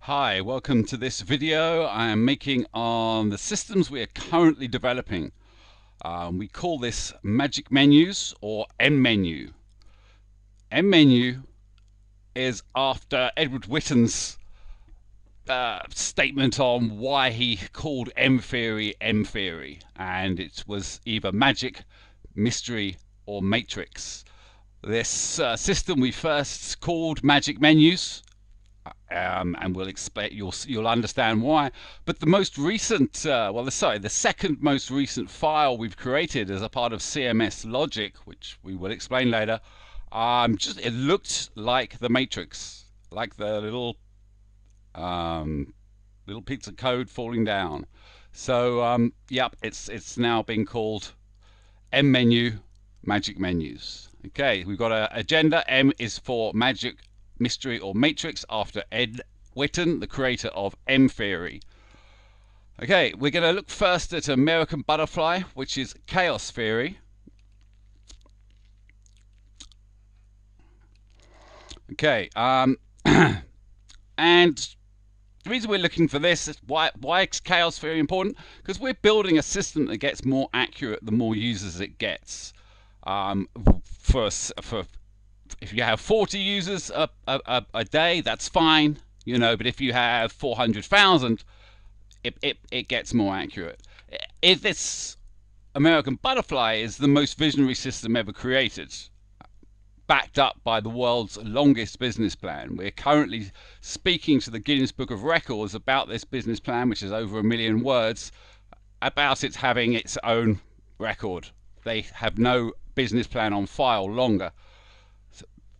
Hi, welcome to this video I am making on the systems we are currently developing. We call this Magic Menus or M-Menu. M-Menu is after Ed Witten's statement on why he called M-Theory M-Theory, and it was either magic, mystery or matrix. This system we first called Magic Menus. And we'll explain. You'll understand why. But the most recent, the second most recent file we've created as a part of CMS Logic, which we will explain later, it looked like the matrix, like the little piece of code falling down. So yep, it's now being called M-Menu, Magic Menus. Okay, we've got an agenda. M is for magic, mystery or matrix, after Ed Witten, the creator of M-Theory. Okay, we're going to look first at American Butterfly, which is chaos theory. Okay, and the reason we're looking for this is why is chaos theory important? Because we're building a system that gets more accurate the more users it gets. If you have 40 users a day, that's fine, you know, but if you have 400,000, it gets more accurate. This American Butterfly is the most visionary system ever created, backed up by the world's longest business plan. We're currently speaking to the Guinness Book of Records about this business plan, which is over 1 million words, about it having its own record. They have no business plan on file longer.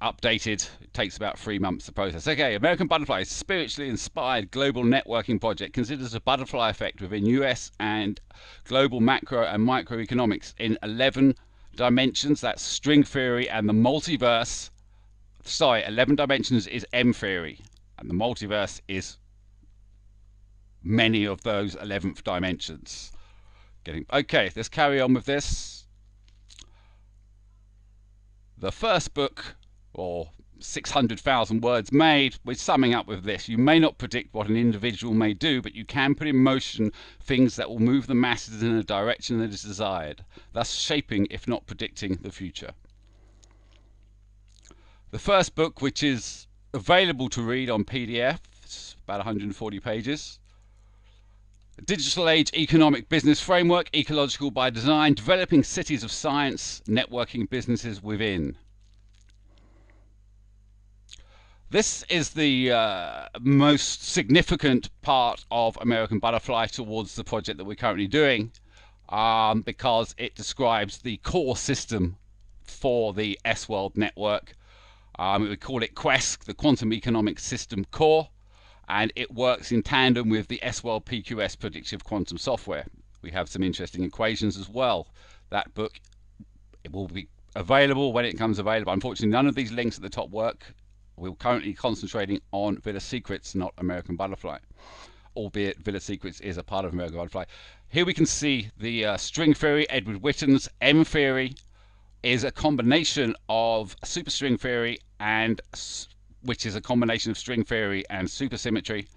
Updated, it takes about 3 months to process. Okay, American Butterfly is a spiritually inspired global networking project, considers a butterfly effect within US and global macro and microeconomics in 11 dimensions. That's string theory and the multiverse. 11 dimensions is M theory, and the multiverse is many of those 11th dimensions. Okay, let's carry on with this. The first book, or 600,000 words made, we're summing up with this. You may not predict what an individual may do, but you can put in motion things that will move the masses in a direction that is desired, thus shaping, if not predicting, the future. The first book, which is available to read on PDF, it's about 140 pages. Digital Age Economic Business Framework, Ecological by Design, Developing Cities of Science, Networking Businesses Within. This is the most significant part of American Butterfly towards the project that we're currently doing, because it describes the core system for the S-World network. We call it QESC, the Quantum Economic System Core, and it works in tandem with the S-World PQS predictive quantum software. We have some interesting equations as well. That book, it will be available when it comes available. Unfortunately, none of these links at the top work. We're currently concentrating on Villa Secrets, not American Butterfly, albeit Villa Secrets is a part of American Butterfly. Here we can see the string theory. Edward Witten's M theory is a combination of superstring theory, and which is a combination of string theory and supersymmetry.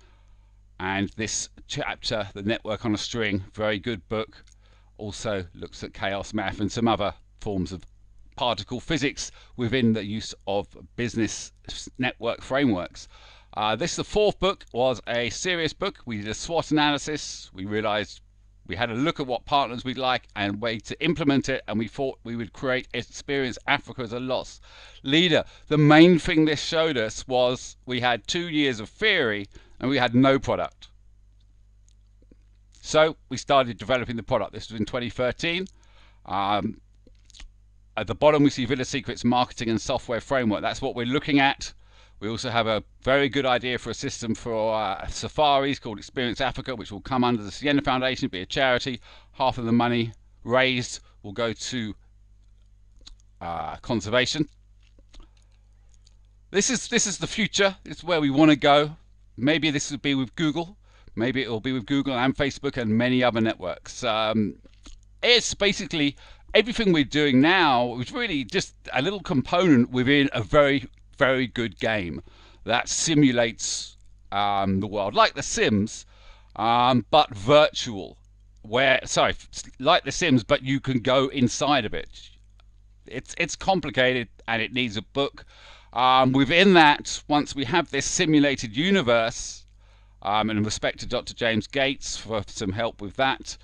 And this chapter, The Network on a String, very good book, also looks at chaos math and some other forms of particle physics within the use of business network frameworks. The fourth book was a serious book. We did a SWOT analysis. We realized we had a look at what partners we'd like and way to implement it, and we thought we would create Experience Africa as a loss leader. The main thing this showed us was we had 2 years of theory and we had no product. So we started developing the product. This was in 2013. At the bottom we see Villa Secrets Marketing and Software Framework. That's what we're looking at. We also have a very good idea for a system for safaris called Experience Africa, which will come under the Siena Foundation, be a charity. Half of the money raised will go to conservation. This is the future. It's where we want to go. Maybe this will be with Google. Maybe it will be with Google and Facebook and many other networks. It's basically everything we're doing now is really just a little component within a very, very good game that simulates the world, like The Sims, but virtual. Like The Sims, but you can go inside of it. It's complicated and it needs a book. Within that, once we have this simulated universe, and in respect to Dr. James Gates for some help with that,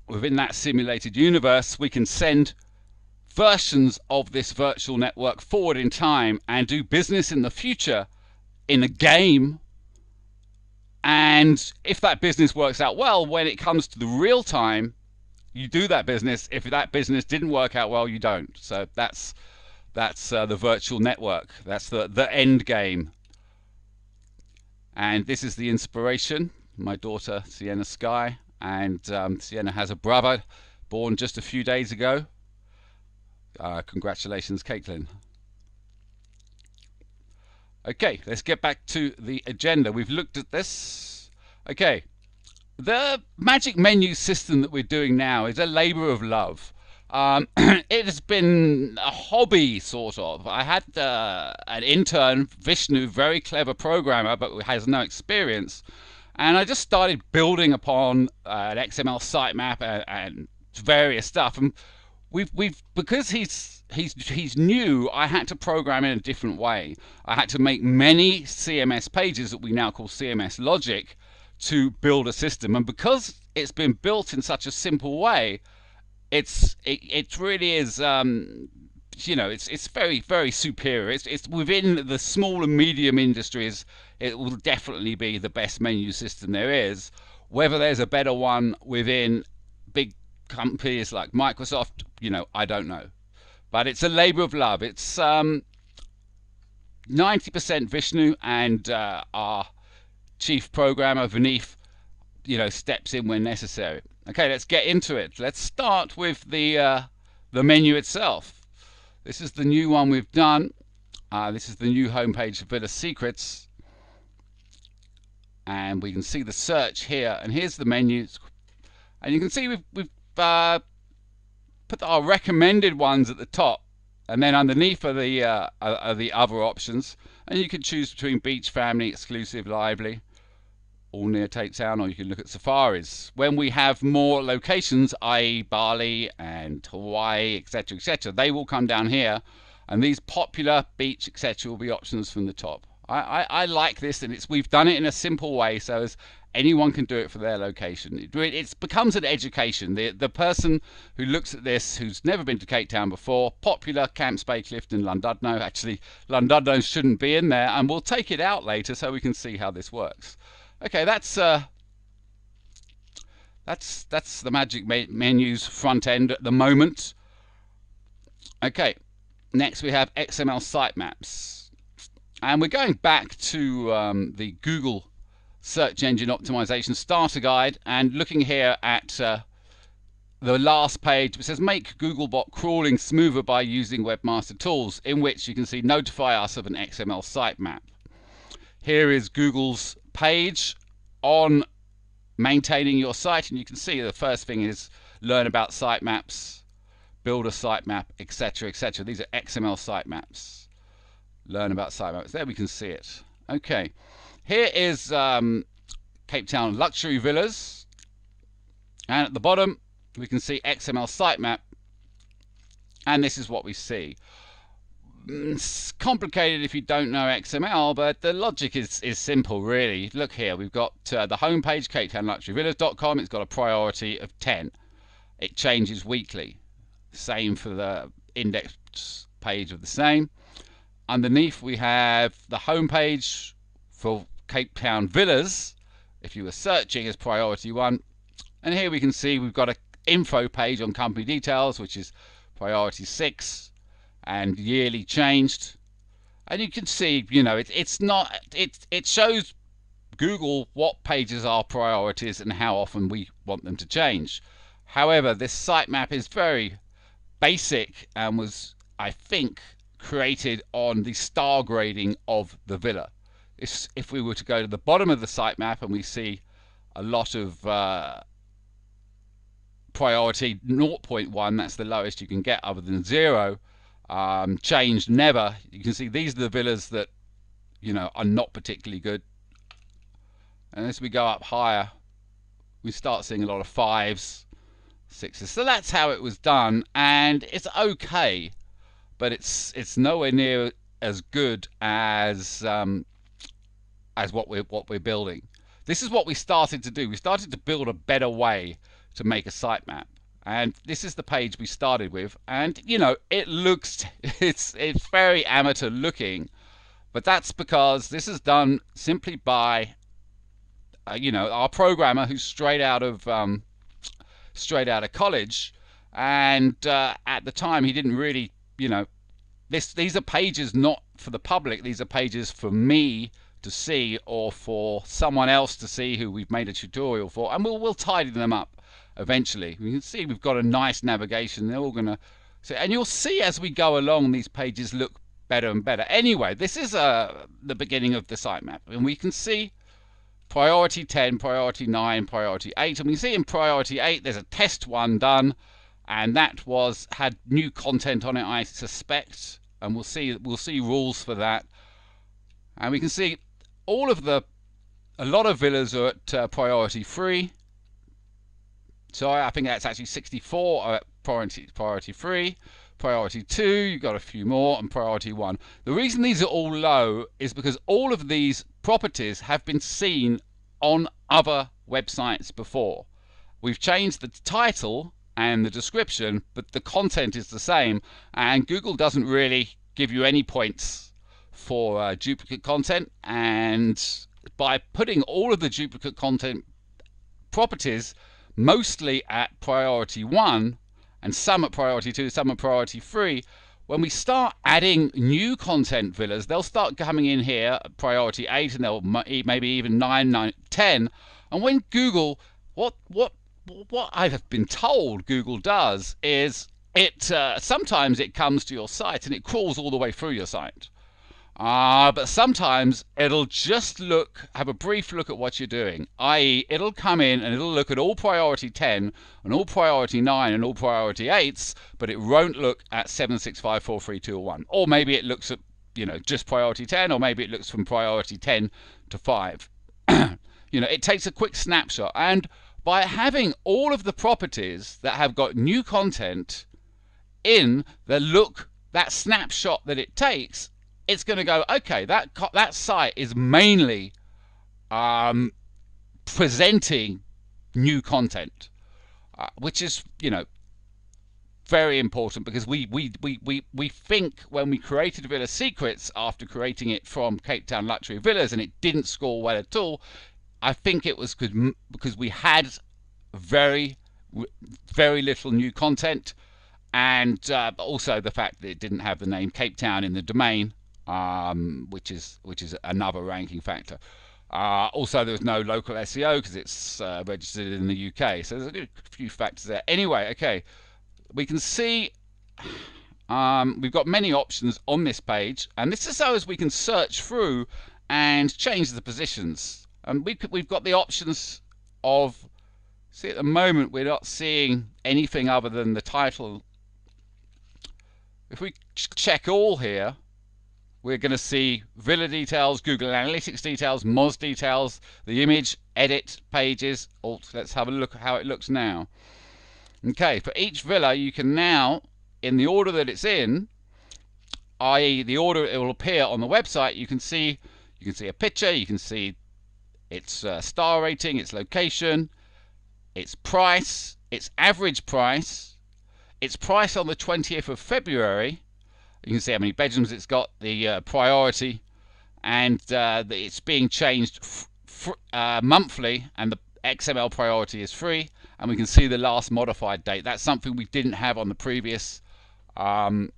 within that simulated universe, we can send versions of this virtual network forward in time and do business in the future in a game. And if that business works out well, when it comes to the real time, you do that business. If that business didn't work out well, you don't. So that's the virtual network. That's the end game. And this is the inspiration. My daughter Sienna Sky, and Sienna has a brother born just a few days ago. Congratulations, Caitlin. Okay, let's get back to the agenda. We've looked at this. Okay, the magic menu system that we're doing now is a labor of love. It has been a hobby, sort of. I had an intern, Vishnu, very clever programmer, but has no experience. And I just started building upon an XML sitemap and various stuff. And because he's new, I had to program in a different way. I had to make many CMS pages that we now call CMS Logic to build a system. And because it's been built in such a simple way, it really is, you know, it's very, very superior. It's within the small and medium industries, it will definitely be the best menu system there is. Whether there's a better one within big companies like Microsoft, you know, I don't know. But it's a labor of love. It's 90% Vishnu, and our chief programmer Vineeth, you know, steps in when necessary. Okay, let's get into it. Let's start with the menu itself. This is the new one we've done. This is the new homepage of Villa Secrets, and we can see the search here. And here's the menu, and you can see we've put our recommended ones at the top, and then underneath are the other options. And you can choose between Beach, Family, Exclusive, Lively, all near Cape Town, or you can look at safaris. When we have more locations, i.e. Bali and Hawaii, etc., they will come down here, and these popular beach, etc., will be options from the top. I like this, and we've done it in a simple way, so as anyone can do it for their location. It becomes an education. The person who looks at this, who's never been to Cape Town before, popular, Camps Bay, Clifton, Llandudno. Actually, Llandudno shouldn't be in there, and we'll take it out later so we can see how this works. Okay, that's the magic menus front end at the moment. Okay, next we have XML Sitemaps, and we're going back to the Google Search Engine Optimization Starter Guide, and looking here at the last page, which says make Googlebot crawling smoother by using Webmaster Tools, in which you can see notify us of an XML sitemap. Here is Google's page on maintaining your site, and you can see the first thing is learn about sitemaps, build a sitemap, etc., etc. These are XML sitemaps. Learn about sitemaps. There we can see it. Okay, here is Cape Town luxury villas, and at the bottom we can see XML sitemap, and this is what we see. It's complicated if you don't know XML, but the logic is simple, really. Look here, we've got the home page, CapeTownLuxuryVillas.com. It's got a priority of 10. It changes weekly. Same for the index page of the same. Underneath we have the home page for Cape Town Villas, if you were searching, as priority 1. And here we can see we've got an info page on company details, which is priority 6. And yearly changed, and you can see, you know, it shows Google what pages are priorities and how often we want them to change. However, this sitemap is very basic and was, I think, created on the star grading of the villa. If we were to go to the bottom of the sitemap and we see a lot of priority 0.1, that's the lowest you can get other than 0. Changed never. You can see these are the villas that are not particularly good. And as we go up higher, we start seeing a lot of 5s, 6s. So that's how it was done, and it's okay, but it's nowhere near as good as what we're building. This is what we started to do. We started to build a better way to make a sitemap, and this is the page we started with. And it looks it's very amateur looking, but that's because this is done simply by our programmer who's straight out of college, and at the time he didn't really these are pages not for the public. These are pages for me to see, or for someone else to see who we've made a tutorial for, and we'll tidy them up eventually. You can see we've got a nice navigation. They're all gonna see, and you'll see as we go along these pages look better and better. Anyway, this is the beginning of the sitemap, and we can see priority 10, priority 9, priority 8, and we see in priority 8 there's a test one done, and that had new content on it, I suspect, and we'll see rules for that. And we can see a lot of villas are at priority 3. So I think that's actually 64 are at priority 3. Priority 2, you've got a few more, and priority 1. The reason these are all low is because all of these properties have been seen on other websites before. We've changed the title and the description, but the content is the same, and Google doesn't really give you any points for duplicate content. And by putting all of the duplicate content properties mostly at priority 1 and some at priority 2, some at priority 3, when we start adding new content villas, they'll start coming in here at priority 8, and they'll maybe even 9, 10. And when Google, what I have been told Google does is sometimes it comes to your site and it crawls all the way through your site. But sometimes it'll just have a brief look at what you're doing, i.e. it'll come in and it'll look at all priority 10 and all priority 9 and all priority 8s, but it won't look at 7, 6, 5, 4, 3, 2, or 1. Or maybe it looks at just priority 10, or maybe it looks from priority 10 to 5. It takes a quick snapshot, and by having all of the properties that have got new content in that snapshot that it takes, it's going to go, okay, that site is mainly presenting new content, which is very important, because we think when we created Villa Secrets after creating it from Cape Town Luxury Villas and it didn't score well at all, I think it was good because we had very little new content, and also the fact that it didn't have the name Cape Town in the domain, which is another ranking factor. Also, there's no local SEO because it's registered in the UK. So there's a few factors there. Anyway, okay, we can see we've got many options on this page, and this is so as we can search through and change the positions. And we've got the options of, see, at the moment we're not seeing anything other than the title. If we check all here, we're going to see Villa details, Google Analytics details, Moz details, the image, edit, pages. Let's have a look at how it looks now. Okay, for each villa you can now, in the order that it's in, i.e. the order it will appear on the website, you can see a picture, you can see its star rating, its location, its price, its average price, its price on the 20th of February. You can see how many bedrooms it's got, the priority, and it's being changed monthly, and the XML priority is free, and we can see the last modified date. That's something we didn't have on the previous sitemap,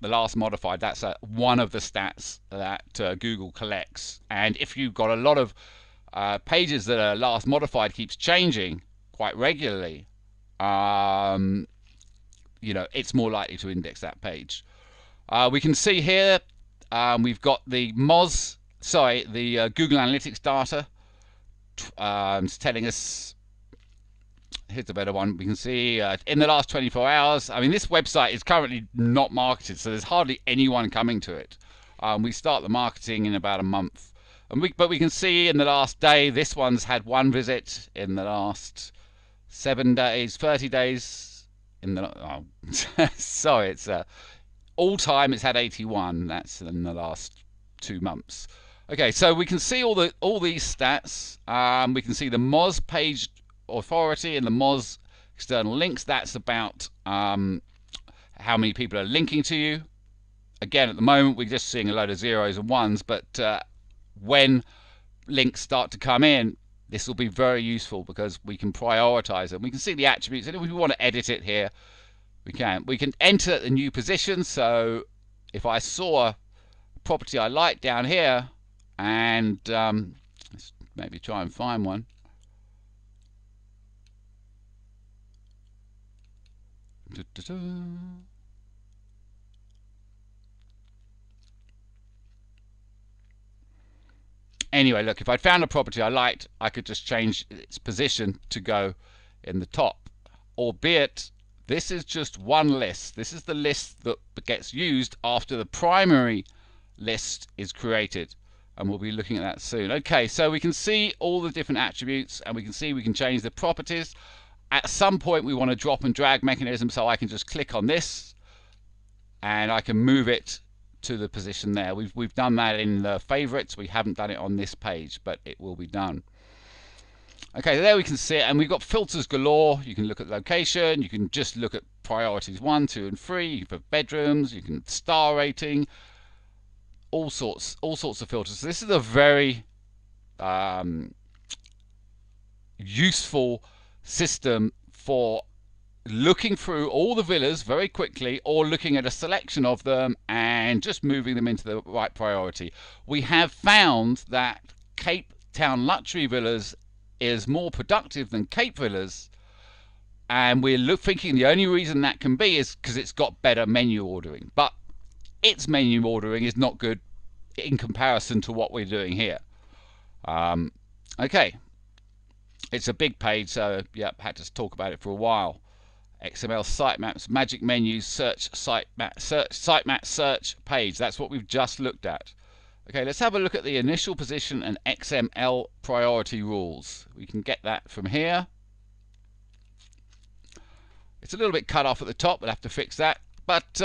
the last modified. That's one of the stats that Google collects. And if you've got a lot of pages that are last modified keeps changing quite regularly, it's more likely to index that page. We can see here we've got the Google Analytics data. It's telling us, here's a better one. We can see in the last 24 hours, I mean, this website is currently not marketed, so there's hardly anyone coming to it. We start the marketing in about a month. But we can see in the last day, this one's had 1 visit. In the last 7 days, 30 days, in the sorry, it's all time it's had 81. That's in the last 2 months. Okay, so we can see all these stats. We can see the Moz page authority and the Moz external links. That's about how many people are linking to you. Again, at the moment we're just seeing a load of zeros and ones, but when links start to come in, this will be very useful because we can prioritize them. We can see the attributes, and if we want to edit it here, we can. We can enter the new position. So if I saw a property I like down here, and let's maybe try and find one. Anyway, look, if I'd found a property I liked, I could just change its position to go in the top. Albeit, this is just one list. This is the list that gets used after the primary list is created. And we'll be looking at that soon. Okay, so we can see all the different attributes, and we can see we can change the properties. At some point, we want a drop and drag mechanism, so I can just click on this, and I can move it to the position there. We've done that in the favorites. We haven't done it on this page, but it will be done. Okay, there we can see it, and we've got filters galore. You can look at location, you can just look at priorities 1, 2, and 3. You can put bedrooms, you can star rating, all sorts of filters. So this is a very useful system for looking through all the villas very quickly, or looking at a selection of them and just moving them into the right priority. We have found that Cape Town luxury villas is more productive than Cape villas, and we're thinking the only reason that can be is because it's got better menu ordering, but its menu ordering is not good in comparison to what we're doing here. Okay, it's a big page, so yeah, had to talk about it for a while. XML Sitemaps, magic menus, search, sitemap search page. That's what we've just looked at. Okay, let's have a look at the initial position and XML priority rules. We can get that from here. It's a little bit cut off at the top, we'll have to fix that. But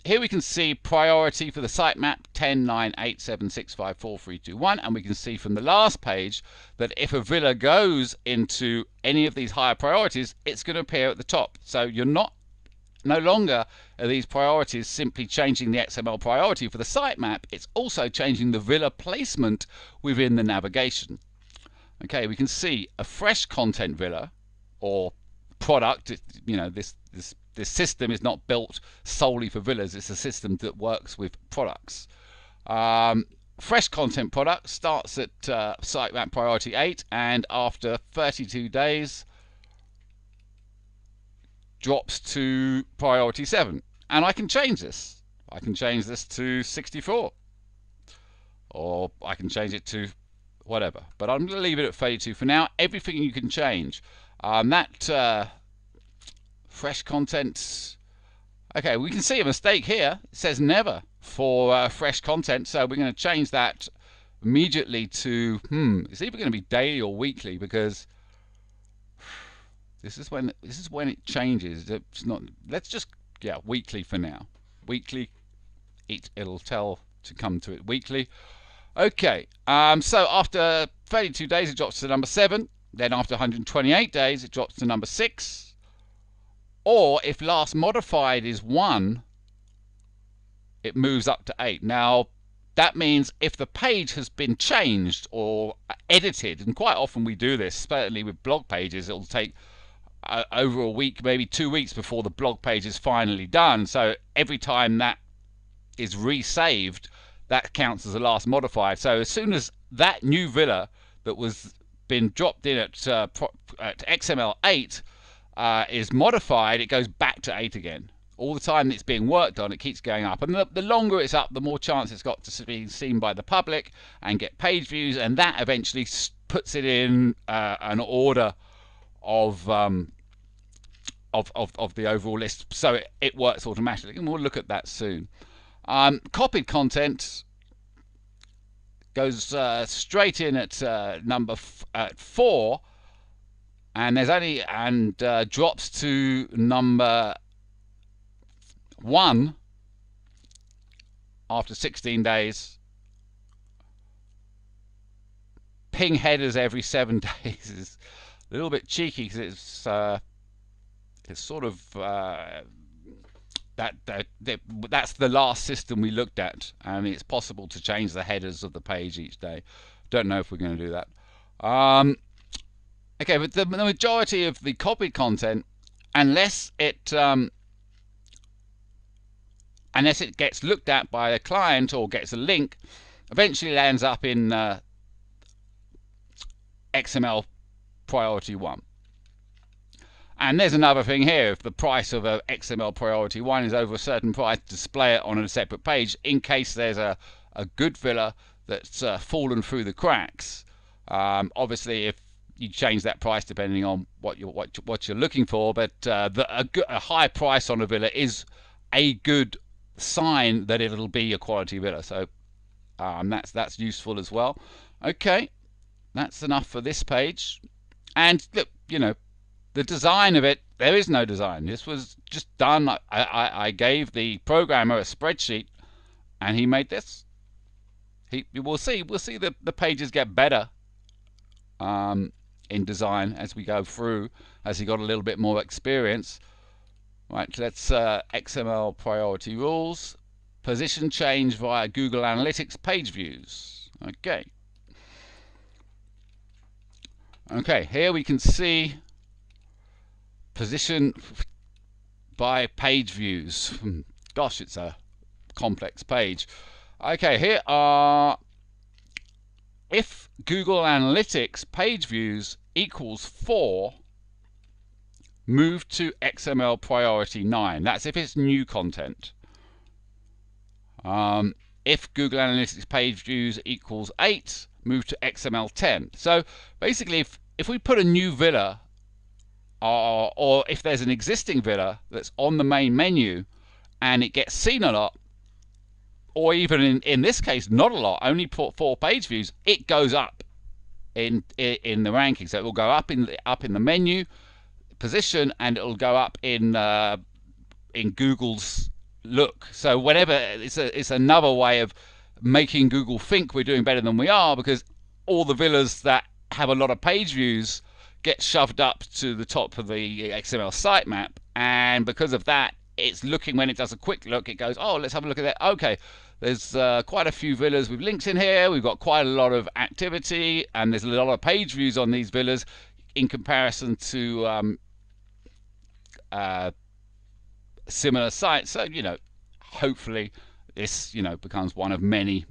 here we can see priority for the sitemap 10, 9, 8, 7, 6, 5, 4, 3, 2, 1, and we can see from the last page that if a villa goes into any of these higher priorities, it's going to appear at the top. So you're no longer are these priorities simply changing the XML priority for the sitemap, it's also changing the villa placement within the navigation. Okay, we can see a fresh content villa or product. You know, this system is not built solely for villas. It's a system that works with products. Fresh content product starts at sitemap priority 8, and after 32 days drops to priority 7. And I can change this. I can change this to 64, or I can change it to whatever, but I'm going to leave it at 32 for now. Everything you can change. Fresh content. Okay, we can see a mistake here. It says never for fresh content, so we're going to change that immediately to it's either going to be daily or weekly, because this is when it changes. It's not. Let's just weekly for now. Weekly. It'll tell to come to it weekly. Okay. So after 32 days, it drops to number 7. Then after 128 days, it drops to number 6. Or if last modified is 1, it moves up to 8. Now, that means if the page has been changed or edited, and quite often we do this, certainly with blog pages, it'll take over a week, maybe 2 weeks before the blog page is finally done. So every time that is resaved, that counts as a last modified. So as soon as that new villa that was been dropped in at XML 8 is modified, it goes back to 8 again. All the time it's being worked on, it keeps going up, and the longer it's up, the more chance it's got to be seen by the public and get page views, and that eventually puts it in an order of the overall list, so it works automatically, and we'll look at that soon. Copied content, goes straight in at number 4, and there's only drops to number 1 after 16 days. Ping headers every 7 days is a little bit cheeky, because it's sort of that's the last system we looked at, and it's possible to change the headers of the page each day. Don't know if we're going to do that. Okay, but the majority of the copied content, unless it gets looked at by a client or gets a link, eventually lands up in XML priority 1. And there's another thing here: if the price of a XML priority 1 is over a certain price, display it on a separate page in case there's a good villa that's fallen through the cracks. Obviously, if you change that price depending on what you're looking for, but a high price on a villa is a good sign that it'll be a quality villa. So that's useful as well. Okay, that's enough for this page. And look, the design of it, there is no design. This was just done. I gave the programmer a spreadsheet, and he made this. We'll see the pages get better in design as we go through, as he got a little bit more experience. Right, let's XML priority rules, position change via Google Analytics page views. Okay, here we can see position by page views. Gosh, it's a complex page. Okay, here are, if Google Analytics page views equals 4, move to XML priority 9. That's if it's new content. If Google Analytics page views equals 8, move to XML 10. So basically, if we put a new villa, or if there's an existing villa that's on the main menu and it gets seen a lot, or even in this case not a lot, only 4 page views, it goes up in the ranking. So it will go up in the menu position, and it will go up in Google's look. So whenever it's another way of making Google think we're doing better than we are, because all the villas that have a lot of page views get shoved up to the top of the XML sitemap, and because of that, it's looking, when it does a quick look, it goes, oh, let's have a look at that. Okay, there's quite a few villas with links in here. We've got quite a lot of activity, and there's a lot of page views on these villas in comparison to similar sites. So hopefully this becomes one of many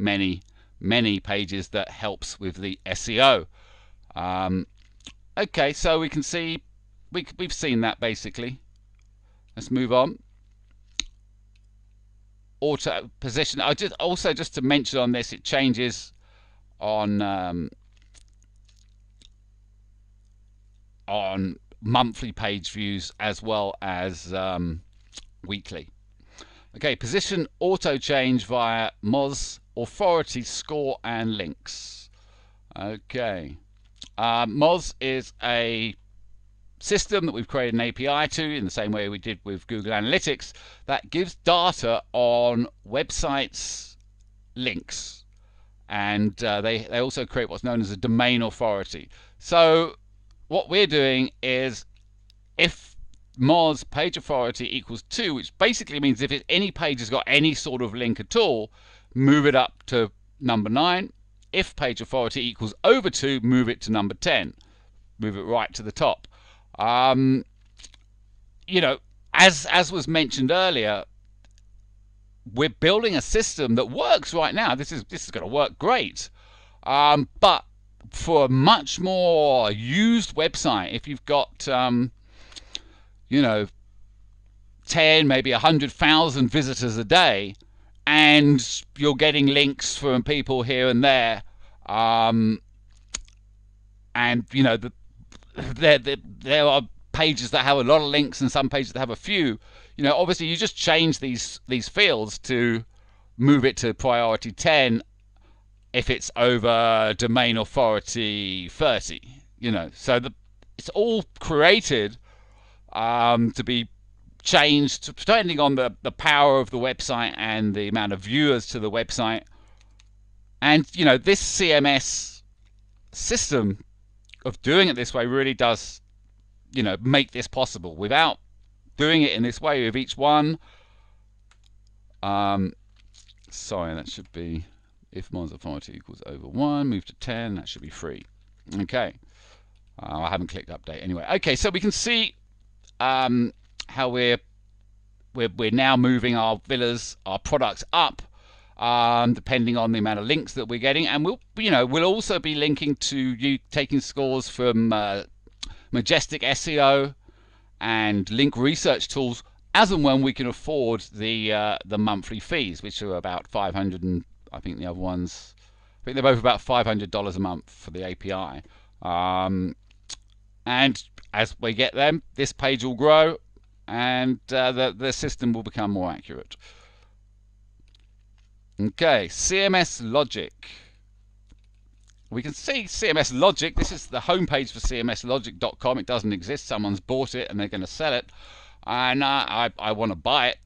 pages that helps with the SEO. Okay, so we can see we've seen that basically. Let's move on. Auto position. Just to mention on this, it changes on monthly page views as well as weekly. Okay, position auto change via Moz, authority, score, and links. Okay, Moz is a system that we've created an API to, in the same way we did with Google Analytics, that gives data on websites' links, and they also create what's known as a domain authority. So what we're doing is, if Moz page authority equals 2, which basically means if any page has got any sort of link at all, move it up to number 9. If page authority equals over 2, move it to number 10. Move it right to the top. As was mentioned earlier, we're building a system that works right now. This is going to work great, but for a much more used website, if you've got 10, maybe 100,000 visitors a day, and you're getting links from people here and there, and there are pages that have a lot of links and some pages that have a few. Obviously you just change these fields to move it to priority 10 if it's over domain authority 30, so it's all created to be changed depending on the power of the website and the amount of viewers to the website. And this CMS system of doing it this way really does make this possible. Without doing it in this way with each one, sorry, that should be if mod's authority equals over 1, move to 10, that should be 3. Okay, I haven't clicked update anyway. Okay, so we can see how we're now moving our villas, our products up, depending on the amount of links that we're getting, and we'll also be linking to you taking scores from Majestic SEO and link research tools as and when we can afford the monthly fees, which are about 500, and I think the other ones, I think they're both about $500 a month for the API. And as we get them, this page will grow, and the system will become more accurate. Okay, CMS Logic. We can see CMS Logic. This is the homepage for cmslogic.com. It doesn't exist. Someone's bought it and they're going to sell it, and I want to buy it.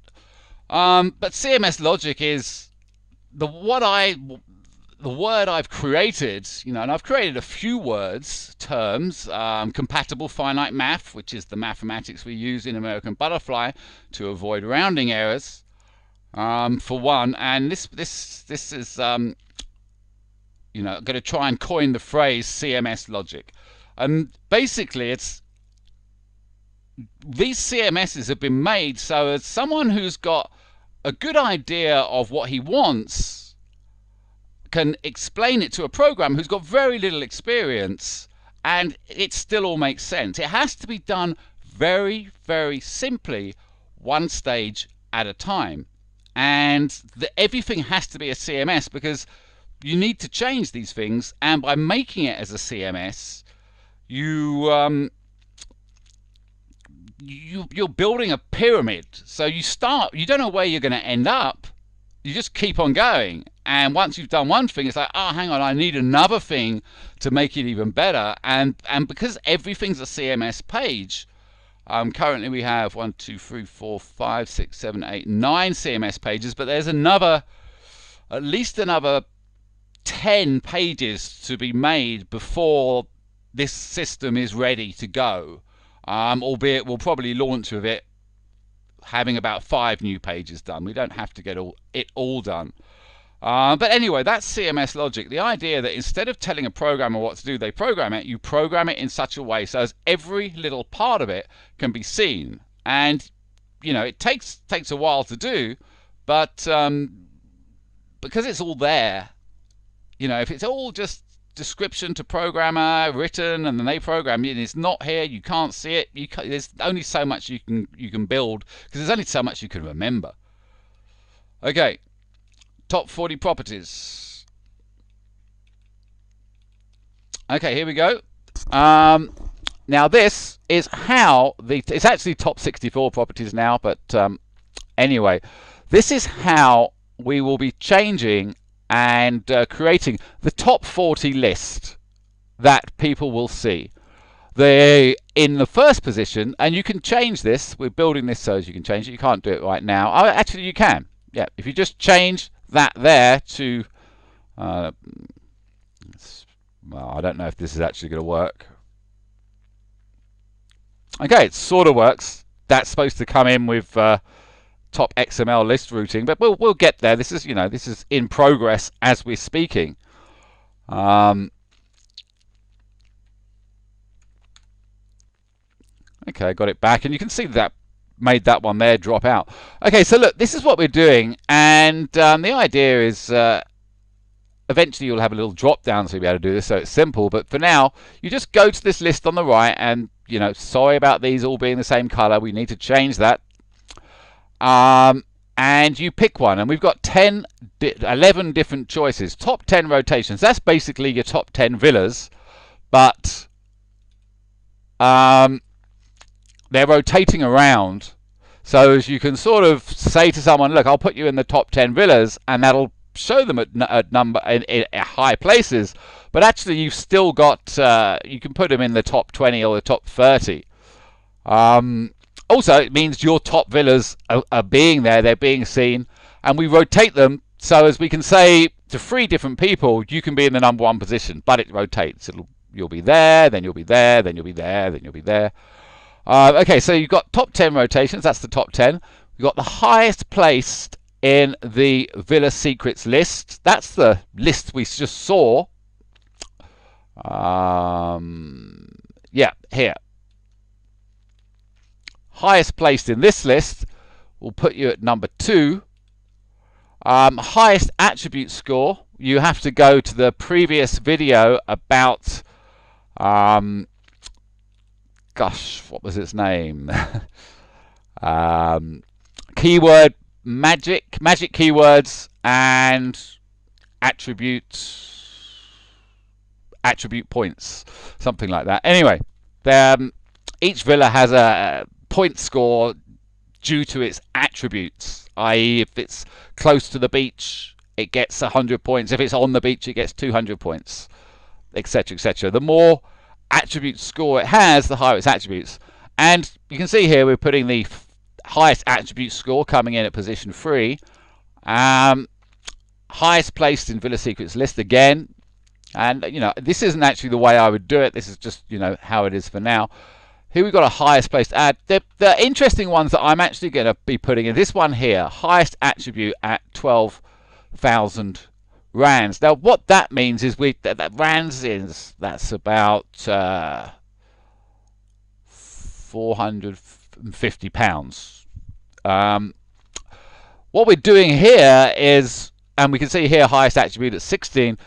But CMS Logic is the word I've created, and I've created a few words, terms, compatible finite math, which is the mathematics we use in American Butterfly to avoid rounding errors, for one. And this is going to try and coin the phrase CMS Logic. And basically, these CMSs have been made so as someone who's got a good idea of what he wants can explain it to a programmer who's got very little experience, and it still all makes sense. It has to be done very, very simply, one stage at a time. And everything has to be a CMS, because you need to change these things, and by making it as a CMS, you're building a pyramid. So you don't know where you're going to end up, you just keep on going, and once you've done one thing, it's like, oh, hang on, I need another thing to make it even better. And because everything's a CMS page, currently we have 1, 2, 3, 4, 5, 6, 7, 8, 9 CMS pages, but there's at least another 10 pages to be made before this system is ready to go. Albeit we'll probably launch with it having about 5 new pages done. We don't have to get it all done. But anyway, that's CMS Logic. The idea that instead of telling a programmer what to do, they program it, you program it in such a way so as every little part of it can be seen. And it takes a while to do, but because it's all there, if it's all just description to programmer written and then they program it, it's not here, you can't see it, there's only so much you can build, because there's only so much you can remember. Okay, top 40 properties. Okay, here we go. Now this is how it's actually top 64 properties now, but anyway, this is how we will be changing and creating the top 40 list that people will see. They're in the first position, and you can change this. We're building this so as you can change it. You can't do it right now. Oh, actually, you can. Yeah, if you just change that there to, well, I don't know if this is actually going to work. Okay, it sort of works. That's supposed to come in with top XML list routing, but we'll get there. This is this is in progress as we're speaking. Okay, got it back, and you can see that made that one there drop out. Okay, so look, this is what we're doing, and the idea is eventually you'll have a little drop down so you'll be able to do this, so it's simple. But for now, you just go to this list on the right, and sorry about these all being the same color, we need to change that. And you pick one, and we've got 11 different choices. Top 10 rotations, that's basically your top 10 villas, but they're rotating around, so as you can sort of say to someone, look, I'll put you in the top 10 villas, and that'll show them at number in high places, but actually you've still got you can put them in the top 20 or the top 30. Also, it means your top villas are being there, they're being seen, and we rotate them so as we can say to 3 different people, you can be in the number 1 position, but it rotates. You'll be there, then you'll be there, then you'll be there, then you'll be there. Okay, so you've got top 10 rotations, that's the top 10. You've got the highest placed in the Villa Secrets list. That's the list we just saw. Yeah, here. Highest placed in this list will put you at number 2. Highest attribute score, you have to go to the previous video about gosh, what was its name? Keyword magic keywords and attribute points, something like that. Anyway, each villa has a point score due to its attributes, i.e. if it's close to the beach it gets 100 points, if it's on the beach it gets 200 points, etc, etc. The more attribute score it has, the higher its attributes. And you can see here we're putting the highest attribute score coming in at position 3. Highest placed in Villa Secrets list again, and you know, this isn't actually the way I would do it, this is just, you know, how it is for now. Here we've got a highest placed ad. The interesting ones that I'm actually going to be putting in, this one here, highest attribute at 12,000 rands. Now what that means is that rands is, that's about £450. What we're doing here is, and we can see here highest attribute at 16,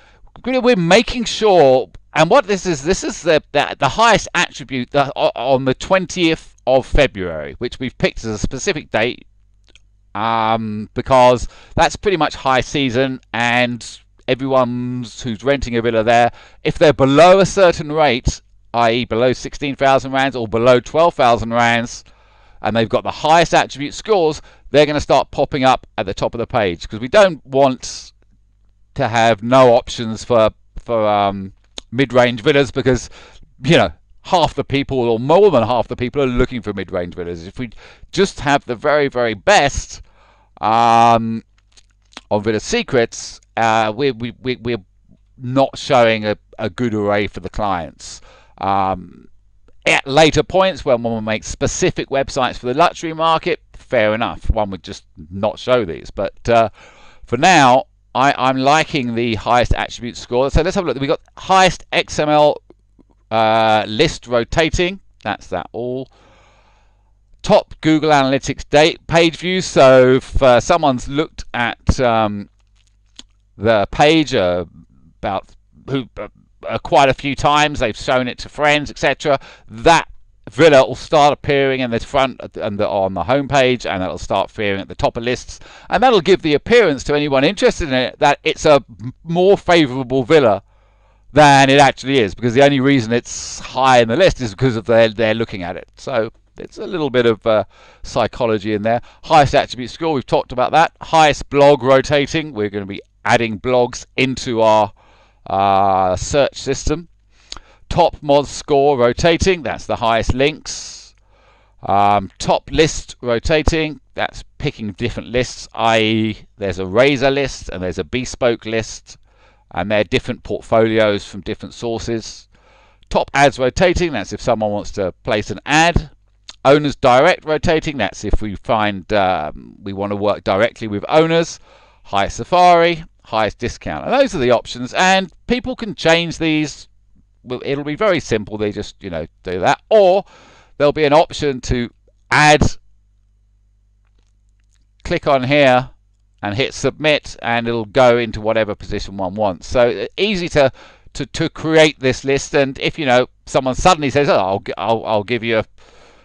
we're making sure, and what this is the highest attribute on the 20th of February, which we've picked as a specific date, because that's pretty much high season, and everyone who's renting a villa there, if they're below a certain rate, i.e. below 16,000 rands or below 12,000 rands, and they've got the highest attribute scores, they're going to start popping up at the top of the page, because we don't want to have no options for mid-range villas, because, you know, half the people or more than half the people are looking for mid-range villas. If we just have the very, very best on Villa Secrets, we're not showing a good array for the clients. At later points, when one will make specific websites for the luxury market, fair enough, one would just not show these. But for now, I'm liking the highest attribute score. So let's have a look. We've got highest XML list rotating. That's that all. Top Google Analytics page views. So if someone's looked at the page about quite a few times, they've shown it to friends, etc., that villa will start appearing in the front and on the home page, and it'll start appearing at the top of lists, and that'll give the appearance to anyone interested in it that it's a more favorable villa than it actually is, because the only reason it's high in the list is because of they're looking at it. So it's a little bit of psychology in there. Highest attribute score, we've talked about that. Highest blog rotating, we're going to be adding blogs into our search system. Top mod score rotating, that's the highest links. Top list rotating, that's picking different lists, i.e. there's a razor list and there's a bespoke list, and they're different portfolios from different sources. Top ads rotating, that's if someone wants to place an ad. Owners direct rotating, that's if we find we want to work directly with owners. Highest Safari, highest discount, and those are the options, and people can change these. It'll be very simple, they just, you know, do that, or there'll be an option to add, click on here and hit submit, and it'll go into whatever position one wants. So easy to create this list, and if, you know, someone suddenly says, oh, I'll give you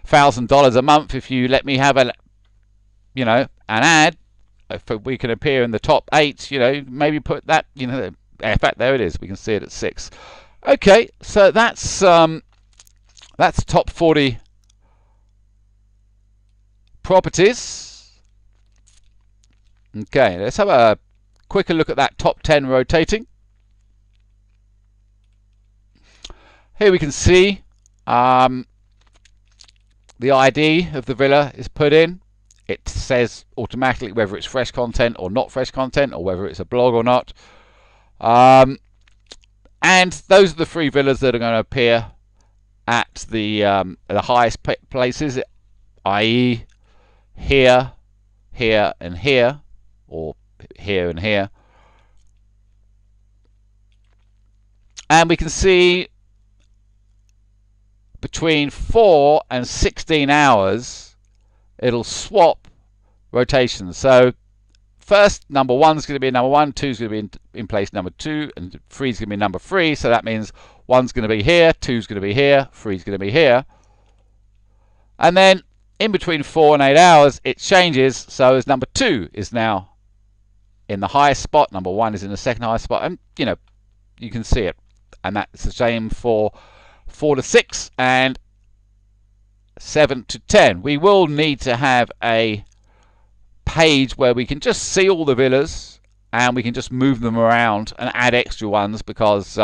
$1,000 a month if you let me have a, you know, an ad, if we can appear in the top 8, you know, maybe put that, you know, in fact there it is, we can see it at 6. Okay, so that's top 40 properties. Okay, let's have a quicker look at that top 10 rotating. Here we can see the ID of the villa is put in. It says automatically whether it's fresh content or not fresh content, or whether it's a blog or not. And those are the 3 villas that are going to appear at the highest places, i.e. here, here, and here, or here and here. And we can see between 4 and 16 hours it'll swap rotations. So first, number 1 is going to be number 1, 2 is going to be in place number 2, and 3 is going to be number 3. So that means 1's going to be here, 2's going to be here, 3's going to be here. And then in between 4 and 8 hours it changes, so as number 2 is now in the highest spot, number 1 is in the second highest spot, and you can see it. And that's the same for 4 to 6 and 7 to 10. We will need to have a page where we can just see all the villas and we can just move them around and add extra ones, because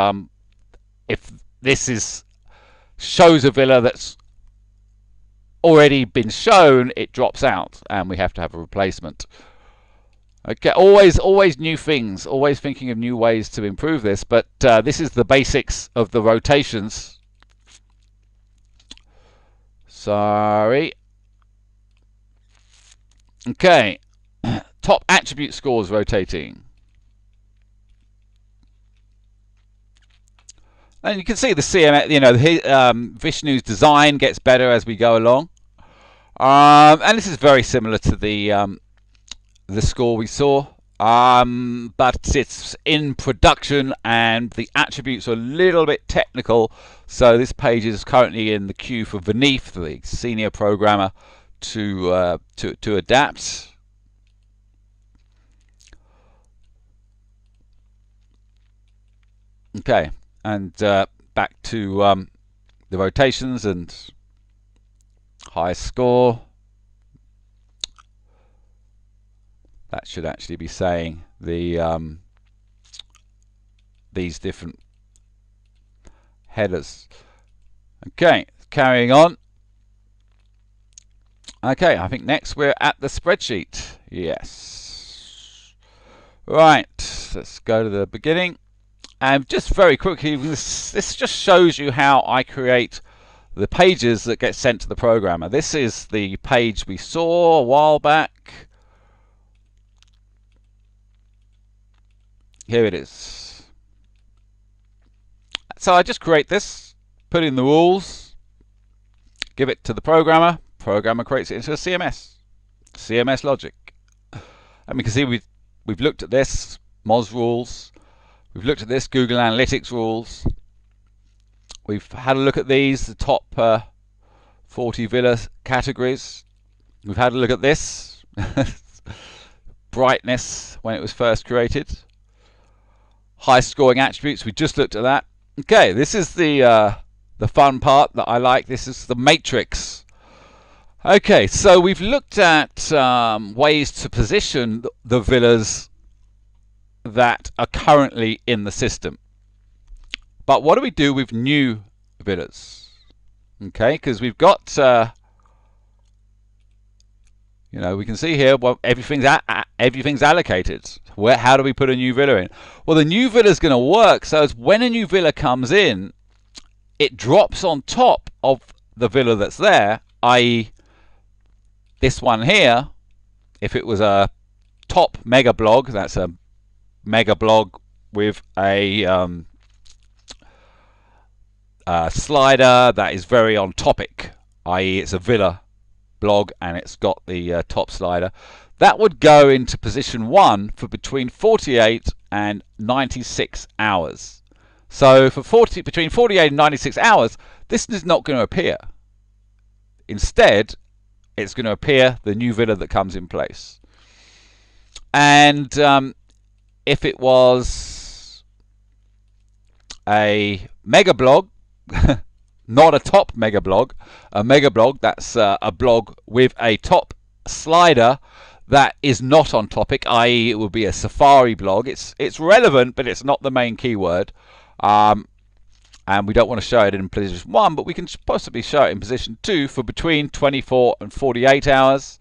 if this shows a villa that's already been shown, it drops out and we have to have a replacement. Okay, always new things, always thinking of new ways to improve this, but this is the basics of the rotations. Sorry. Okay, top attribute scores rotating. And you can see the CMS, Vishnu's design gets better as we go along. And this is very similar to the score we saw, but it's in production and the attributes are a little bit technical, so this page is currently in the queue for Vineeth, the senior programmer, to adapt. Okay, and back to the rotations and high score. That should actually be saying the these different headers. Okay, carrying on. Okay, I think next we're at the spreadsheet. Yes. Right, let's go to the beginning. And just very quickly, this just shows you how I create the pages that get sent to the programmer. This is the page we saw a while back. Here it is. So I just create this, put in the rules, give it to the programmer. Programmer creates it into a CMS Logic. And we can see we've looked at this, Moz rules. We've looked at this, Google Analytics rules. We've had a look at these, the top 40 villa categories. We've had a look at this, brightness when it was first created. High scoring attributes, we just looked at that. Okay, this is the fun part that I like. This is the matrix. Okay, so we've looked at ways to position the villas that are currently in the system. But what do we do with new villas? Okay, because we've got, we can see here, well, everything's allocated. How do we put a new villa in? Well, the new villa is going to work so as when a new villa comes in, it drops on top of the villa that's there, i.e. this one here. If it was a top mega blog, that's a mega blog with a slider that is very on topic, i.e. it's a villa blog and it's got the top slider. That would go into position 1 for between 48 and 96 hours. So for between 48 and 96 hours, this is not going to appear. Instead, it's going to appear the new villa that comes in place. And if it was a mega blog, not a top mega blog, a mega blog, that's a blog with a top slider, that is not on topic, i.e. it would be a Safari blog. It's relevant, but it's not the main keyword. And we don't want to show it in position 1, but we can possibly show it in position 2 for between 24 and 48 hours.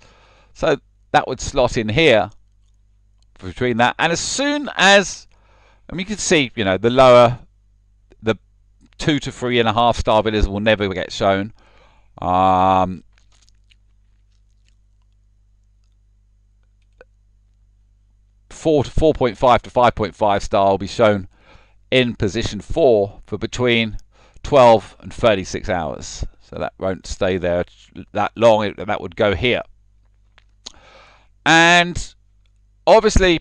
So that would slot in here between that. And as soon as, and you can see, you know, the lower, the 2 to 3.5 star villas will never get shown. 4.5 to 5.5 star will be shown in position 4 for between 12 and 36 hours. So that won't stay there that long. That would go here. And obviously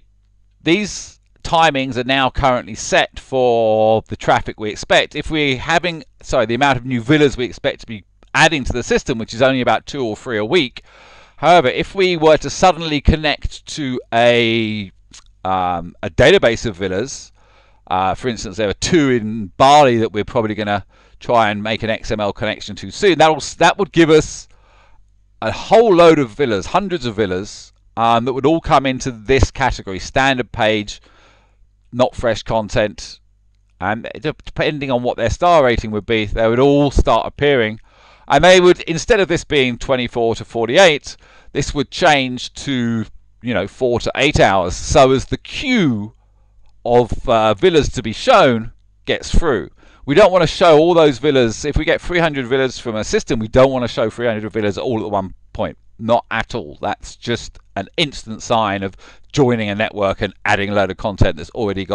these timings are now currently set for the traffic we expect. If we're having, sorry, the amount of new villas we expect to be adding to the system, which is only about 2 or 3 a week. However, if we were to suddenly connect to a database of villas, for instance, there are 2 in Bali that we're probably going to try and make an XML connection to soon. That would give us a whole load of villas, hundreds of villas, that would all come into this category, standard page, not fresh content. And depending on what their star rating would be, they would all start appearing. And they would, instead of this being 24 to 48, this would change to, you know, 4 to 8 hours. So as the queue of villas to be shown gets through. We don't want to show all those villas. If we get 300 villas from a system, we don't want to show 300 villas all at one point. Not at all. That's just an instant sign of joining a network and adding a load of content that's already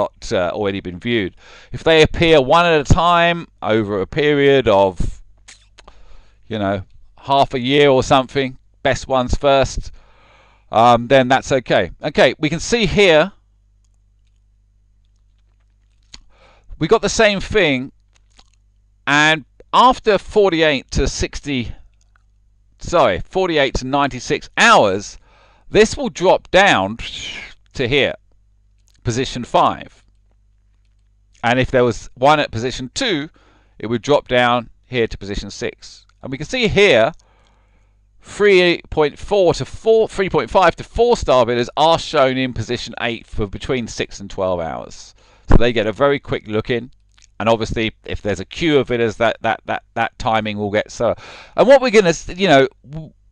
been viewed. If they appear one at a time over a period of, you know, half a year or something, best ones first, then that's okay. Okay, we can see here we got the same thing, and after 48 to 96 hours, this will drop down to here, position 5. And if there was one at position 2, it would drop down here to position 6. And we can see here 3.5 to 4 star villas are shown in position 8 for between 6 and 12 hours. So they get a very quick look in, and obviously if there's a queue of villas, that timing will get so. And what we're going to, you know,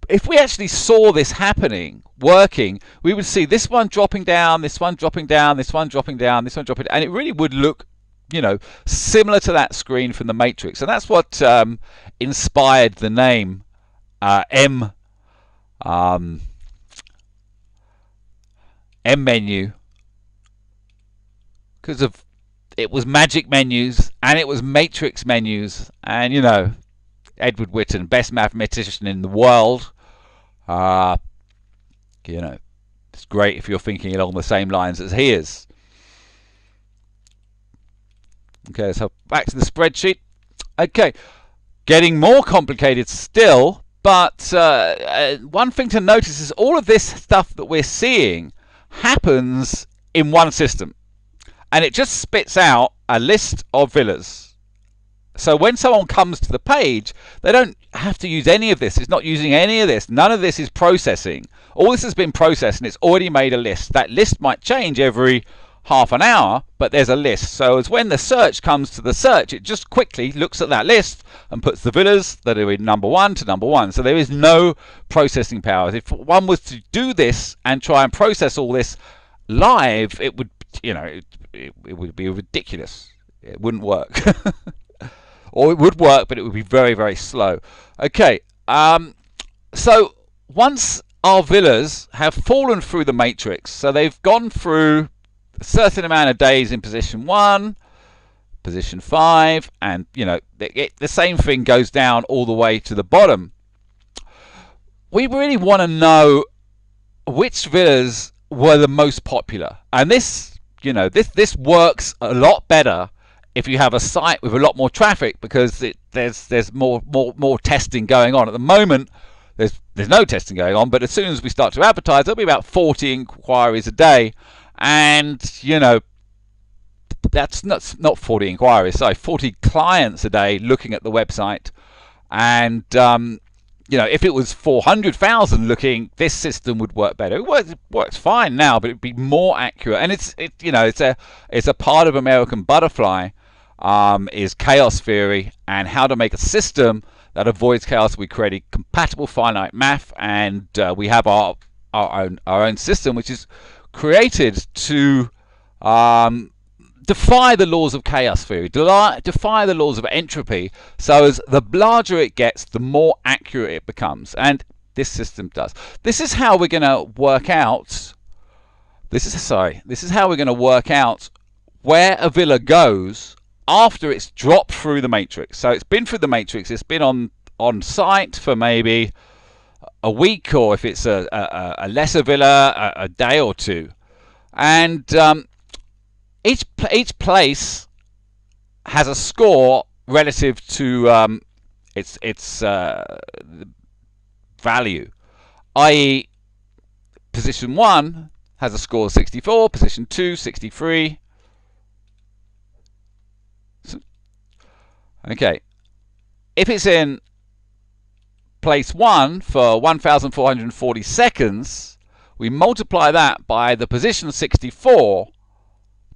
if we actually saw this happening, working, we would see this one dropping down, this one dropping down, this one dropping down, this one dropping down, and it really would look, you know, similar to that screen from the Matrix. And that's what inspired the name M menu, because of it was magic menus and it was matrix menus. And you know, Ed Witten, best mathematician in the world, you know, it's great if you're thinking along the same lines as he is. Okay, so back to the spreadsheet. Okay, getting more complicated still, but one thing to notice is all of this stuff that we're seeing happens in one system, and it just spits out a list of villas. So when someone comes to the page, they don't have to use any of this. It's not using any of this. None of this is processing. All this has been processed, and it's already made a list. That list might change every half an hour, but there's a list. So as when the search comes to the search, it just quickly looks at that list and puts the villas that are in number 1 to number 1. So there is no processing power. If one was to do this and try and process all this live, it would, you know, it would be ridiculous. It wouldn't work. Or it would work, but it would be very, very slow. Okay, so once our villas have fallen through the matrix, so they've gone through a certain amount of days in position 1, position 5, and you know, the same thing goes down all the way to the bottom. We really want to know which villas were the most popular, and this, you know, this works a lot better if you have a site with a lot more traffic, because there's more testing going on. At the moment, there's no testing going on, but as soon as we start to advertise, there'll be about 40 inquiries a day, and you know, that's not 40 inquiries, sorry, 40 clients a day looking at the website, and if it was 400,000 looking, this system would work better. It works fine now, but it'd be more accurate. And it's a part of American Butterfly, is chaos theory and how to make a system that avoids chaos. We created compatible finite math, and we have our own system, which is created to defy the laws of chaos theory, defy the laws of entropy, so as the larger it gets, the more accurate it becomes. And this system does. This is how we're going to work out. This is how we're going to work out where a villa goes after it's dropped through the matrix. So it's been through the matrix. It's been on site for maybe a week, or if it's a lesser villa, a day or two, and each place has a score relative to its value, i.e. position 1 has a score of 64, position 2 63. Okay, if it's in place 1 for 1,440 seconds, we multiply that by the position 64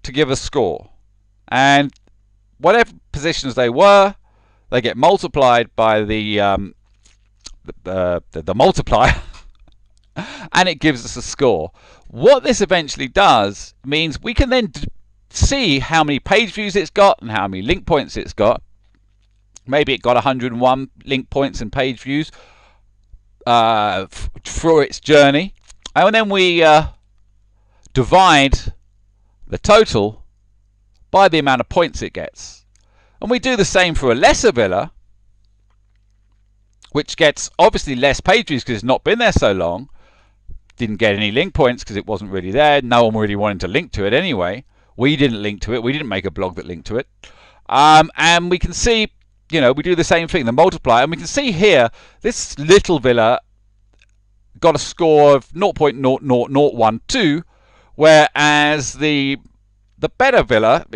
to give a score, and whatever positions they were, they get multiplied by the multiplier and it gives us a score. What this eventually does means we can then see how many page views it's got and how many link points it's got. Maybe it got 101 link points and page views through its journey, and then we divide the total by the amount of points it gets. And we do the same for a lesser villa, which gets obviously less page views because it's not been there so long, didn't get any link points because it wasn't really there, no one really wanted to link to it anyway. We didn't link to it, we didn't make a blog that linked to it. And we can see, we do the same thing, the multiplier, and we can see here this little villa got a score of 0.00012, whereas the better villa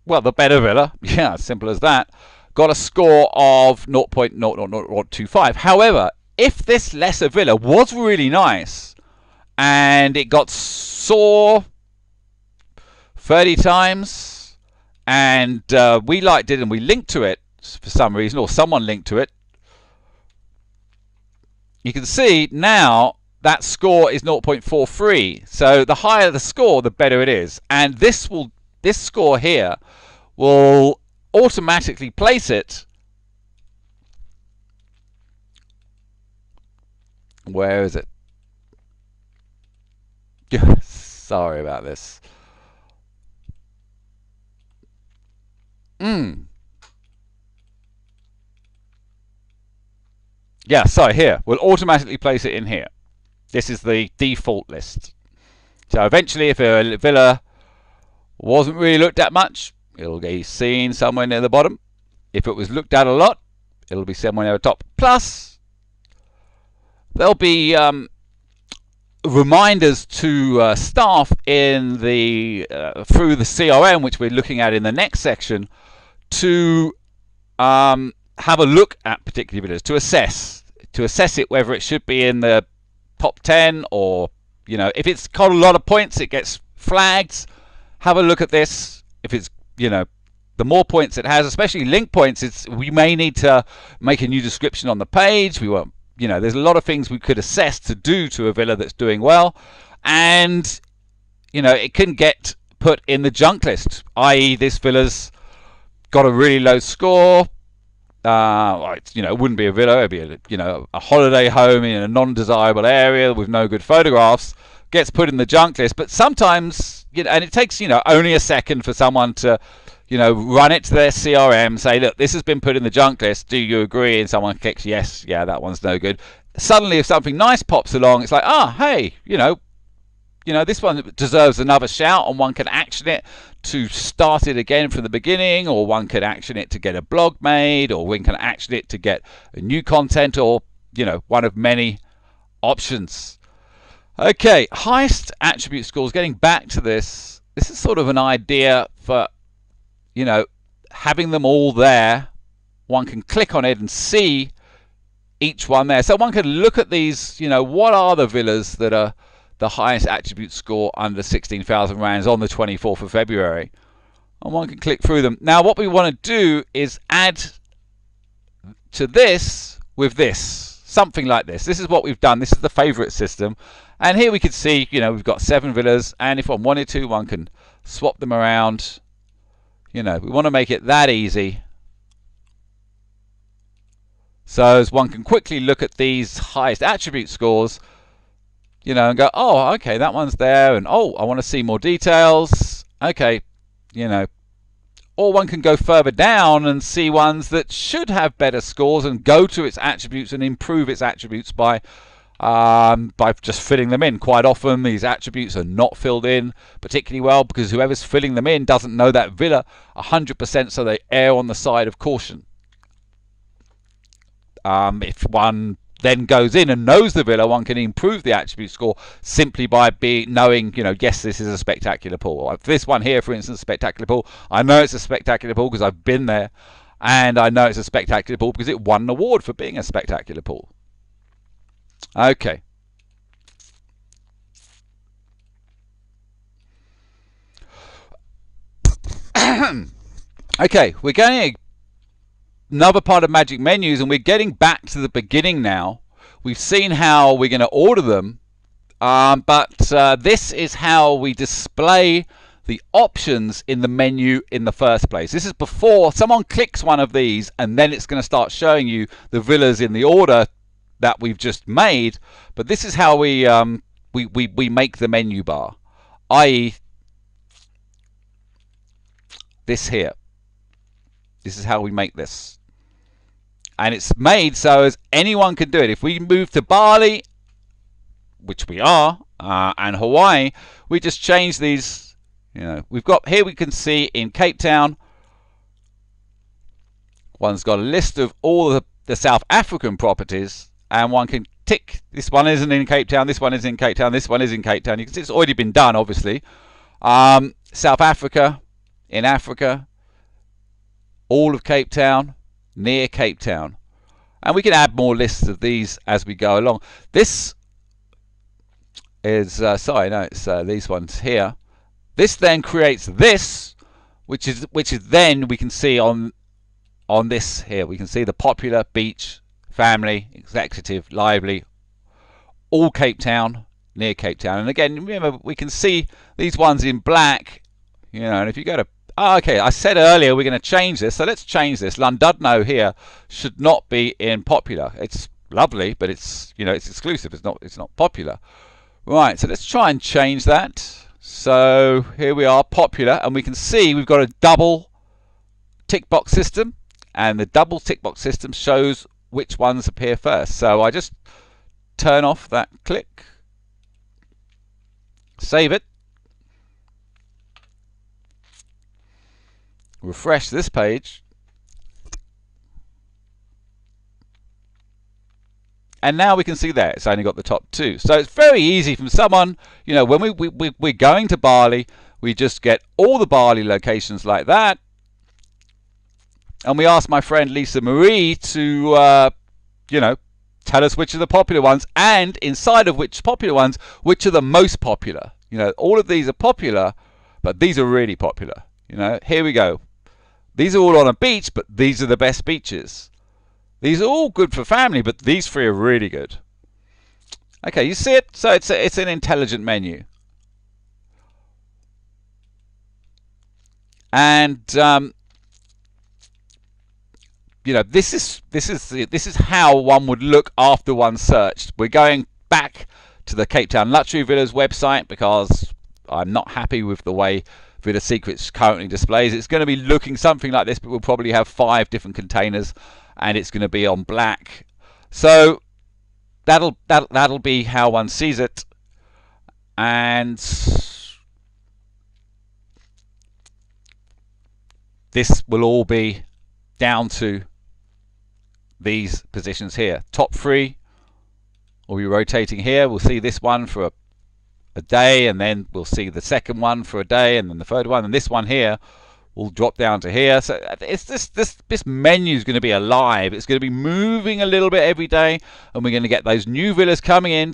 the better villa, yeah, simple as that, got a score of 0.00025. However, if this lesser villa was really nice and it got saw 30 times and we liked it and we linked to it for some reason, or someone linked to it, you can see now that score is 0.43. So the higher the score, the better it is. And this score here will automatically place it. Where is it? Sorry about this. Yeah, sorry, here. We'll automatically place it in here. This is the default list. So eventually, if a villa wasn't really looked at much, it'll be seen somewhere near the bottom. If it was looked at a lot, it'll be somewhere near the top. Plus, there'll be reminders to staff in the through the CRM, which we're looking at in the next section, to have a look at particular villas, to assess it, whether it should be in the top 10, or if it's got a lot of points, it gets flagged. Have a look at this. If it's the more points it has, especially link points, we may need to make a new description on the page. We want, there's a lot of things we could assess to do to a villa that's doing well, and it can get put in the junk list, i.e. this villa's got a really low score. It wouldn't be a villa, it'd be a holiday home in a non-desirable area with no good photographs, gets put in the junk list. But sometimes, and it takes only a second for someone to run it to their CRM, say, look, this has been put in the junk list, do you agree? And someone clicks yes, yeah, that one's no good. Suddenly, if something nice pops along, it's like, hey, this one deserves another shout, and one can action it to start it again from the beginning, or one could action it to get a blog made, or one can action it to get a new content, or one of many options. Okay, highest attribute scores. Getting back to this is sort of an idea for having them all there one can click on it and see each one there. So one can look at these, what are the villas that are the highest attribute score under 16,000 rands on the 24th of February. And one can click through them. Now what we want to do is add to this with this, something like this. This is what we've done. This is the favorite system. And here we can see, we've got 7 villas, and if one wanted to, one can swap them around. We want to make it that easy. So as one can quickly look at these highest attribute scores, and go, oh, okay, that one's there, and oh, I want to see more details. Okay, or one can go further down and see ones that should have better scores and go to its attributes and improve its attributes by just filling them in. Quite often these attributes are not filled in particularly well because whoever's filling them in doesn't know that villa 100%, so they err on the side of caution. If one then goes in and knows the villa, one can improve the attribute score simply by knowing, yes, this is a spectacular pool. This one here, for instance, spectacular pool, I know it's a spectacular pool because I've been there, and I know it's a spectacular pool because it won an award for being a spectacular pool. Okay. Okay, we're going another part of magic menus, and we're getting back to the beginning now. We've seen how we're going to order them, but this is how we display the options in the menu in the first place. This is before someone clicks one of these, and then it's going to start showing you the villas in the order that we've just made. But this is how we make the menu bar, i.e. this here. This is how we make this. And it's made so as anyone can do it. If we move to Bali, which we are, and Hawaii, we just change these. We've got here, we can see in Cape Town, one's got a list of all the South African properties, and one can tick, this one isn't in Cape Town, this one is in Cape Town, this one is in Cape Town. You can see it's already been done, obviously. South Africa, in Africa, all of Cape Town, near Cape Town. And we can add more lists of these as we go along. This is, it's these ones here. This then creates this, which is then we can see on this here. We can see the popular, beach, family, executive, lively, all Cape Town, near Cape Town. And again, remember, we can see these ones in black, and if you go to, okay, I said earlier we're going to change this, so let's change this. Llandudno here should not be in popular. It's lovely, but it's it's exclusive. It's not popular. Right, so let's try and change that. So here we are, popular, and we can see we've got a double tick box system, and the double tick box system shows which ones appear first. So I just turn off that click, save it, refresh this page, and now we can see there it's only got the top 2. So it's very easy from someone, when we're going to Bali, we just get all the Bali locations like that, and we ask my friend Lisa Marie to tell us which are the popular ones, and inside of which popular ones, which are the most popular. All of these are popular, but these are really popular. Here we go. These are all on a beach, but these are the best beaches. These are all good for family, but these 3 are really good. Okay, you see it? So it's an intelligent menu. And this is how one would look after one searched. We're going back to the Cape Town Luxury Villas website because I'm not happy with the way Villa Secrets currently displays. It's going to be looking something like this, but we'll probably have 5 different containers, and it's going to be on black. So that'll be how one sees it, and this will all be down to these positions here. Top 3 will be rotating here. We'll see this one for a day, and then we'll see the second one for a day, and then the third one, and this one here will drop down to here. So it's this menu is going to be alive. It's going to be moving a little bit every day, and we're going to get those new villas coming in,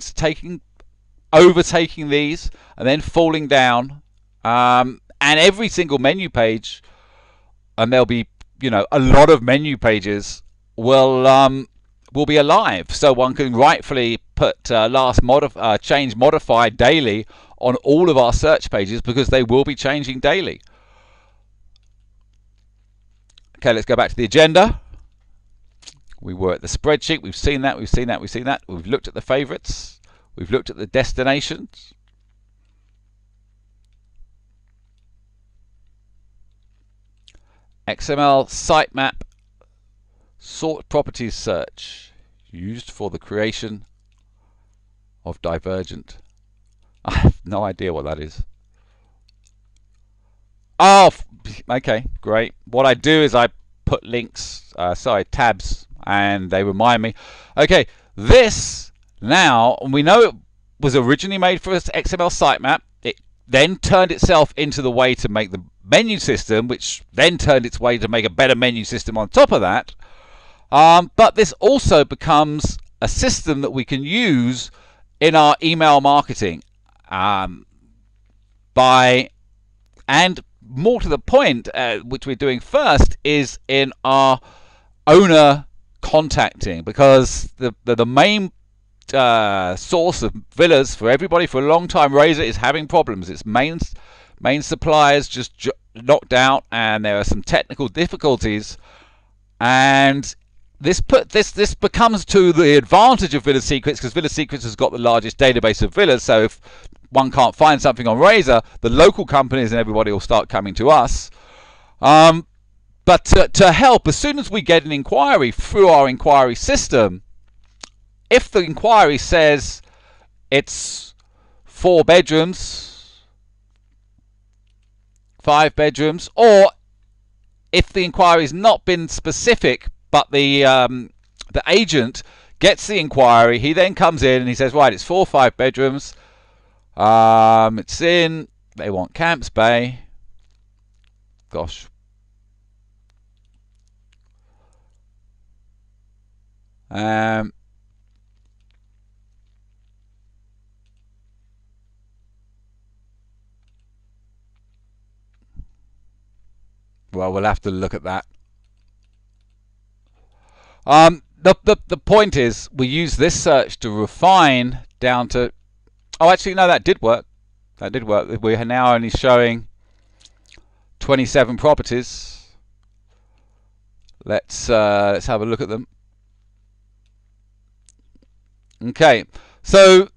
overtaking these, and then falling down. And every single menu page, and there'll be a lot of menu pages, will be alive. So one can rightfully put change modify daily on all of our search pages, because they will be changing daily. Okay, let's go back to the agenda. We were at the spreadsheet. We've seen that. We've seen that. We've seen that. We've looked at the favorites. We've looked at the destinations. XML Sitemap sort properties search used for the creation of divergent. I have no idea what that is. Oh, okay, great. What I do is I put links, tabs, and they remind me. Okay, this now, we know it was originally made for XML Sitemap. It then turned itself into the way to make the menu system, which then turned its way to make a better menu system on top of that. But this also becomes a system that we can use in our email marketing. And more to the point, which we're doing first, is in our owner contacting, because the main source of villas for everybody for a long time, Razor, is having problems. Its main suppliers just knocked out, and there are some technical difficulties, and this becomes to the advantage of Villa Secrets, because Villa Secrets has got the largest database of villas. So if one can't find something on Razor, the local companies and everybody will start coming to us. But to help, as soon as we get an inquiry through our inquiry system, if the inquiry says it's 4 bedrooms, 5 bedrooms, or if the inquiry's not been specific, but the agent gets the inquiry, he then comes in and he says, right, it's 4 or 5 bedrooms. It's in. They want Camps Bay. Gosh. Well, we'll have to look at that. The point is, we use this search to refine down to. Oh, actually, no, that did work. That did work. We're now only showing 27 properties. Let's have a look at them. Okay, so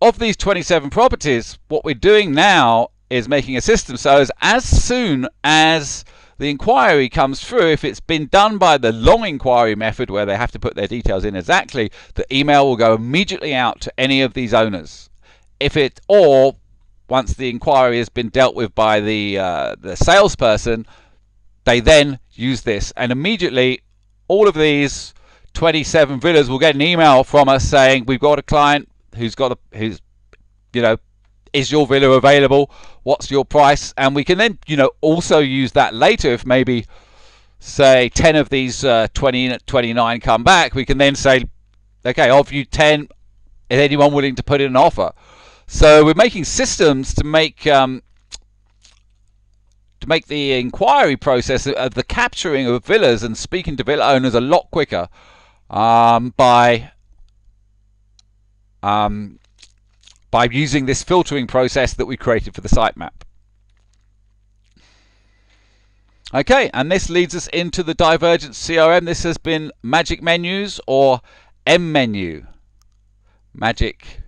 of these 27 properties, what we're doing now is making a system so as soon as the inquiry comes through, if it's been done by the long inquiry method where they have to put their details in exactly, the email will go immediately out to any of these owners. Or once the inquiry has been dealt with by the salesperson, they then use this, and immediately all of these 27 villas will get an email from us saying, we've got a client who's is your villa available? What's your price? And we can then also use that later. If maybe say 10 of these 29 come back, we can then say, okay, of you 10, is anyone willing to put in an offer? So we're making systems to make the inquiry process of the capturing of villas and speaking to villa owners a lot quicker by using this filtering process that we created for the sitemap. Okay, and this leads us into the Divergent CRM. This has been Magic Menus, or M Menu. Magic,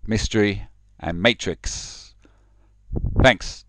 Mystery, and Matrix. Thanks.